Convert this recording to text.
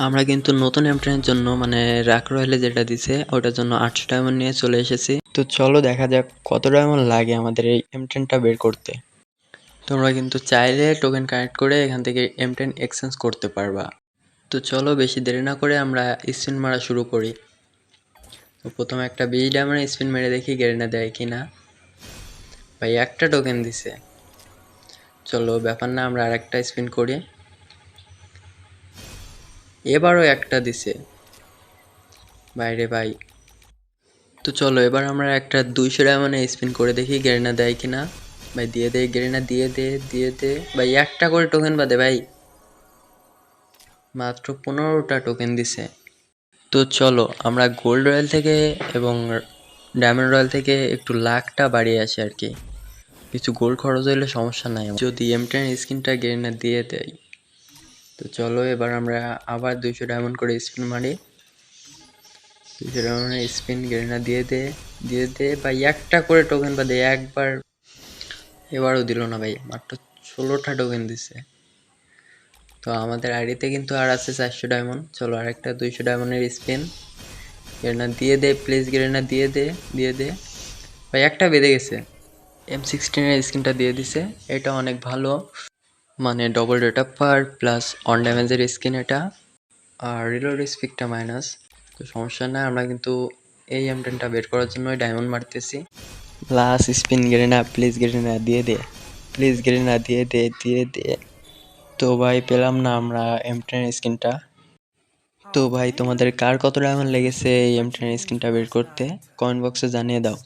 আমরা কিন্তু নতুন এমটেনের জন্য মানে রাক রয়েলে যেটা দিছে ওটার জন্য 800 ডায়মন্ড নিয়ে চলে এসেছি। তো চলো দেখা যাক কত ডায়মন্ড লাগে আমাদের এই এমটেনটা বের করতে। তোমরা কিন্তু চাইলে টোকেন কানেক্ট করে এখান থেকে এমটেন এক্সচেঞ্জ করতে পারবা। তো চলো বেশি দেরি না করে আমরা স্পিন মারা শুরু করি। তো প্রথমে একটা 20 ডায়মন্ডের স্পিন মেরে দেখি গেরিনা দেয় কিনা। ভাই একটা টোকেন দিছে। চলো ব্যাপার না, আমরা আরেকটা স্পিন করি। এবারও একটা দিছে। বাইরে ভাই। তো চলো এবার আমরা একটা 200 ডায়মন্ডে স্পিন করে দেখি গেরিনা দেয় কিনা। ভাই দিয়ে দে গেরিনা, দিয়ে দে ভাই, একটা করে টোকেন বাদে ভাই। মাত্র 15টা টোকেন দিছে। তো চলো আমরা গোল্ড রয়্যাল থেকে এবং ডায়মন্ড রয়্যাল থেকে একটু লাখটা বাড়িয়ে আসি আর কি। কিছু গোল্ড খরচ হইলে সমস্যা নাই যদি এম10 স্কিনটা গেরিনা দিয়ে দেয়। তো চলো এবার আমরা আবার 200 ডায়মন্ড করে স্পিন মারি। 200 ডায়মন্ডের স্পিন গেরিনা দিয়ে দে ভাই, একটা করে টোকেন বাদে একবার। এবারও দিল না ভাই, মাত্র 16টা টোকেন দিছে। তো আমাদের আইডিতে কিন্তু আর আছে 400 ডায়মন্ড। চলো আরেকটা 200 ডায়মন্ডের স্পিন গেরিনা দিয়ে দে প্লিজ, গেরিনা দিয়ে দে ভাই, একটা বেঁধে গেছে। M16 এর স্কিনটা দিয়ে দিছে, এটা অনেক ভালো, মানে double rate up per plus on ড্যামেজের স্কিন এটা, আর রিলোড স্পিডটা মাইনাস। তো সমস্যা না, আমরা কিন্তু এই এমটেনটা বের করার জন্য ডায়মন্ড মারতেছি। Last spin Garena, please Garena please Garena দিয়ে দে। তো ভাই পেলাম না আমরা M10 স্কিনটা। তো ভাই তোমাদের কার কত ডায়মন্ড লেগেছে এই M10 স্কিনটা বের করতে কমেন্ট বক্সে জানিয়ে দাও।